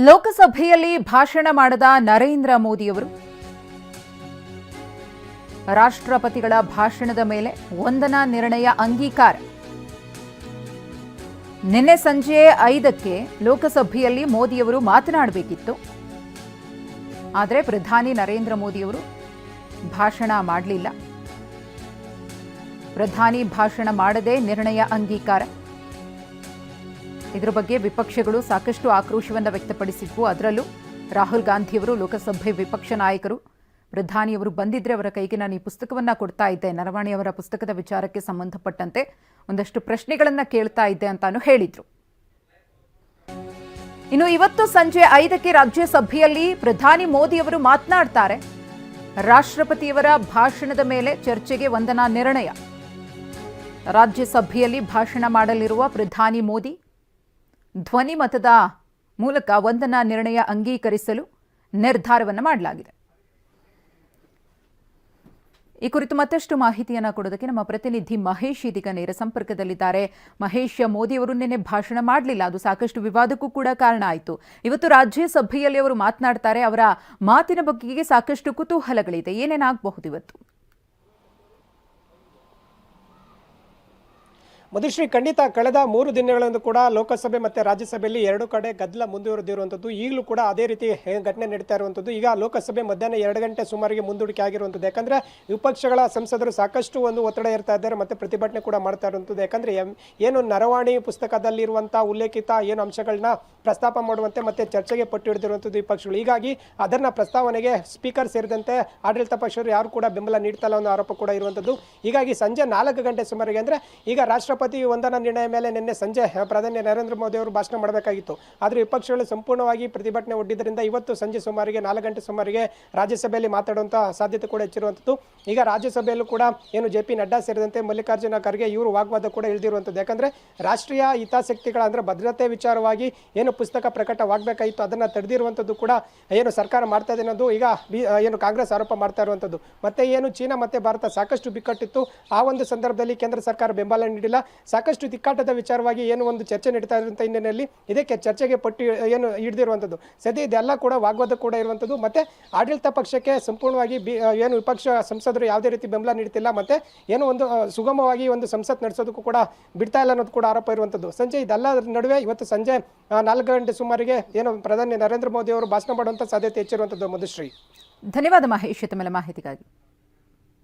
ಲೋಕಸಭೆಯಲ್ಲಿ ಭಾಷಣ ಮಾಡಿದ ನರೇಂದ್ರ ಮೋದಿಯವರು ರಾಷ್ಟ್ರಪತಿಗಳ ಭಾಷಣದ ಮೇಲೆ ವಂದನಾ ನಿರ್ಣಯ ಅಂಗೀಕಾರ. ನಿನ್ನೆ ಸಂಜೆ 5ಕ್ಕೆ ಲೋಕಸಭೆಯಲ್ಲಿ ಮೋದಿಯವರು ಮಾತನಾಡಬೇಕಿತ್ತು. ಆದರೆ ಪ್ರಧಾನಿ ನರೇಂದ್ರ ಮೋದಿಯವರು ಭಾಷಣ ಮಾಡಲಿಲ್ಲ. ಪ್ರಧಾನಿ ಭಾಷಣ ಮಾಡದೆ ನಿರ್ಣಯ ಅಂಗೀಕಾರ. ಇದರ ಬಗ್ಗೆ ವಿಪಕ್ಷಗಳು ಸಾಕಷ್ಟು ಆಕ್ರೋಶವನ್ನು ವ್ಯಕ್ತಪಡಿಸಿದ್ವು. ಅದರಲ್ಲೂ ರಾಹುಲ್ ಗಾಂಧಿಯವರು, ಲೋಕಸಭೆ ವಿಪಕ್ಷ ನಾಯಕರು, ಪ್ರಧಾನಿಯವರು ಬಂದಿದ್ರೆ ಅವರ ಕೈಗೆ ನಾನು ಈ ಪುಸ್ತಕವನ್ನು ಕೊಡ್ತಾ ಇದ್ದೆ, ನರವಾಣೆ ಅವರ ಪುಸ್ತಕದ ವಿಚಾರಕ್ಕೆ ಸಂಬಂಧಪಟ್ಟಂತೆ ಒಂದಷ್ಟು ಪ್ರಶ್ನೆಗಳನ್ನು ಕೇಳ್ತಾ ಇದ್ದೆ ಅಂತಾನು ಹೇಳಿದ್ರು. ಇನ್ನು ಇವತ್ತು ಸಂಜೆ 5ಕ್ಕೆ ರಾಜ್ಯಸಭೆಯಲ್ಲಿ ಪ್ರಧಾನಿ ಮೋದಿಯವರು ಮಾತನಾಡ್ತಾರೆ. ರಾಷ್ಟ್ರಪತಿಯವರ ಭಾಷಣದ ಮೇಲೆ ಚರ್ಚೆಗೆ ವಂದನಾ ನಿರ್ಣಯ. ರಾಜ್ಯಸಭೆಯಲ್ಲಿ ಭಾಷಣ ಮಾಡಲಿರುವ ಪ್ರಧಾನಿ ಮೋದಿ ಧ್ವನಿ ಮತದ ಮೂಲಕ ವಂದನಾ ನಿರ್ಣಯ ಅಂಗೀಕರಿಸಲು ನಿರ್ಧಾರವನ್ನು ಮಾಡಲಾಗಿದೆ. ಈ ಕುರಿತು ಮತ್ತಷ್ಟು ಮಾಹಿತಿಯನ್ನು ಕೊಡೋದಕ್ಕೆ ನಮ್ಮ ಪ್ರತಿನಿಧಿ ಮಹೇಶ್ ಇದೀಗ ನೇರ ಸಂಪರ್ಕದಲ್ಲಿದ್ದಾರೆ. ಮಹೇಶ್, ಮೋದಿಯವರು ನಿನ್ನೆ ಭಾಷಣ ಮಾಡಲಿಲ್ಲ, ಅದು ಸಾಕಷ್ಟು ವಿವಾದಕ್ಕೂ ಕೂಡ ಕಾರಣ ಆಯಿತು. ಇವತ್ತು ರಾಜ್ಯಸಭೆಯಲ್ಲಿ ಅವರು ಮಾತನಾಡ್ತಾರೆ. ಅವರ ಮಾತಿನ ಬಗ್ಗೆ ಸಾಕಷ್ಟು ಕುತೂಹಲಗಳಿದೆ. ಏನೇನಾಗಬಹುದು ಇವತ್ತು? ಮಧುಶ್ರೀ, ಖಂಡಿತ ಕಳೆದ 3 ದಿನಗಳಿಂದ ಕೂಡ ಲೋಕಸಭೆ ಮತ್ತು ರಾಜ್ಯಸಭೆಯಲ್ಲಿ ಎರಡು ಕಡೆ ಗದ್ದಲ ಮುಂದುವರೆದಿರುವಂಥದ್ದು. ಈಗಲೂ ಕೂಡ ಅದೇ ರೀತಿ ಘಟನೆ ನಡೀತಾ ಇರುವಂಥದ್ದು. ಈಗ ಲೋಕಸಭೆ ಮಧ್ಯಾಹ್ನ 2 ಗಂಟೆ ಸುಮಾರಿಗೆ ಮುಂದೂಡಿಕೆ ಆಗಿರುವಂಥದ್ದು. ಯಾಕಂದರೆ ವಿಪಕ್ಷಗಳ ಸಂಸದರು ಸಾಕಷ್ಟು ಒಂದು ಒತ್ತಡ ಇರ್ತಾ ಇದ್ದಾರೆ ಮತ್ತು ಪ್ರತಿಭಟನೆ ಕೂಡ ಮಾಡ್ತಾ ಇರುವಂಥದ್ದು. ಯಾಕಂದರೆ ಏನು ನರವಾಣಿ ಪುಸ್ತಕದಲ್ಲಿರುವಂಥ ಉಲ್ಲೇಖಿತ ಏನು ಅಂಶಗಳನ್ನ ಪ್ರಸ್ತಾಪ ಮಾಡುವಂತೆ ಮತ್ತು ಚರ್ಚೆಗೆ ಪಟ್ಟು ಹಿಡಿದಿರುವಂಥದ್ದು ವಿಪಕ್ಷಗಳು. ಹೀಗಾಗಿ ಅದನ್ನು ಪ್ರಸ್ತಾವನೆಗೆ ಸ್ಪೀಕರ್ ಸೇರಿದಂತೆ ಆಡಳಿತ ಪಕ್ಷರು ಯಾರು ಕೂಡ ಬೆಂಬಲ ನೀಡ್ತಾ ಇಲ್ಲ ಅನ್ನೋ ಆರೋಪ ಕೂಡ ಇರುವಂಥದ್ದು. ಹೀಗಾಗಿ ಸಂಜೆ 4 ಗಂಟೆ ಸುಮಾರಿಗೆ ಅಂದರೆ ಈಗ ರಾಷ್ಟ್ರಪತಿ ವಂದನಾ ನಿರ್ಣಯ ಮೇಲೆ ನಿನ್ನೆ ಸಂಜೆ ಪ್ರಧಾನಿ ನರೇಂದ್ರ ಮೋದಿ ಅವರು ಭಾಷಣ ಮಾಡಬೇಕಾಗಿತ್ತು. ಆದರೆ ವಿಪಕ್ಷಗಳು ಸಂಪೂರ್ಣವಾಗಿ ಪ್ರತಿಭಟನೆ ಒಡ್ಡಿದ್ದರಿಂದ ಇವತ್ತು ಸಂಜೆ ಸುಮಾರಿಗೆ 4 ಗಂಟೆ ಸುಮಾರಿಗೆ ರಾಜ್ಯಸಭೆಯಲ್ಲಿ ಮಾತಾಡುವಂಥ ಸಾಧ್ಯತೆ ಕೂಡ ಹೆಚ್ಚಿರುವಂಥದ್ದು. ಈಗ ರಾಜ್ಯಸಭೆಯಲ್ಲೂ ಕೂಡ ಏನು JP ನಡ್ಡಾ ಸೇರಿದಂತೆ ಮಲ್ಲಿಕಾರ್ಜುನ ಖರ್ಗೆ ಇವರು ವಾಗ್ವಾದ ಕೂಡ ಇಳಿದಿರುವಂಥದ್ದು. ಯಾಕಂದರೆ ರಾಷ್ಟ್ರೀಯ ಹಿತಾಸಕ್ತಿಗಳ ಅಂದರೆ ಭದ್ರತೆ ವಿಚಾರವಾಗಿ ಏನು ಪುಸ್ತಕ ಪ್ರಕಟವಾಗಬೇಕಾಗಿತ್ತು ಅದನ್ನು ತಡೆದಿರುವಂಥದ್ದು ಕೂಡ ಏನು ಸರ್ಕಾರ ಮಾಡ್ತಾ ಇದೆ ಅನ್ನೋದು ಈಗ ಏನು ಕಾಂಗ್ರೆಸ್ ಆರೋಪ ಮಾಡ್ತಾ ಇರುವಂಥದ್ದು. ಮತ್ತೆ ಏನು ಚೀನಾ ಮತ್ತು ಭಾರತ ಸಾಕಷ್ಟು ಬಿಕ್ಕಟ್ಟಿತ್ತು, ಆ ಒಂದು ಸಂದರ್ಭದಲ್ಲಿ ಕೇಂದ್ರ ಸರ್ಕಾರ ಬೆಂಬಲ ನೀಡಿಲ್ಲ. ಸಾಕಷ್ಟು ತಿಕ್ಕಾಟದ ವಿಚಾರವಾಗಿ ಏನು ಒಂದು ಚರ್ಚೆ ನಡೀತಾ ಇರುವಂಥ ಹಿನ್ನೆಲೆಯಲ್ಲಿ ಇದಕ್ಕೆ ಚರ್ಚೆಗೆ ಪಟ್ಟು ಏನು ಹಿಡಿದಿರುವಂಥದ್ದು. ಸದ್ಯ ಇದೆಲ್ಲ ಕೂಡ ವಾಗ್ವಾದ ಕೂಡ ಇರುವಂಥದ್ದು. ಮತ್ತು ಆಡಳಿತ ಪಕ್ಷಕ್ಕೆ ಸಂಪೂರ್ಣವಾಗಿ ಏನು ವಿಪಕ್ಷ ಸಂಸದರು ಯಾವುದೇ ರೀತಿ ಬೆಂಬಲ ನೀಡ್ತಿಲ್ಲ ಮತ್ತು ಏನು ಒಂದು ಸುಗಮವಾಗಿ ಒಂದು ಸಂಸತ್ ನಡೆಸೋದಕ್ಕೂ ಕೂಡ ಬಿಡ್ತಾ ಇಲ್ಲ ಅನ್ನೋದು ಕೂಡ ಆರೋಪ ಇರುವಂಥದ್ದು. ಸಂಜೆ ಇದೆಲ್ಲ ನಡುವೆ ಇವತ್ತು ಸಂಜೆ 4 ಗಂಟೆ ಸುಮಾರಿಗೆ ಏನು ಪ್ರಧಾನಿ ನರೇಂದ್ರ ಮೋದಿ ಅವರು ಭಾಷಣ ಮಾಡುವಂಥ ಸಾಧ್ಯತೆ ಹೆಚ್ಚಿರುವಂಥದ್ದು. ಮಧುಶ್ರೀ, ಧನ್ಯವಾದ ಮಹೇಶ್ ತಮ್ಮ ಮಾಹಿತಿಗಾಗಿ.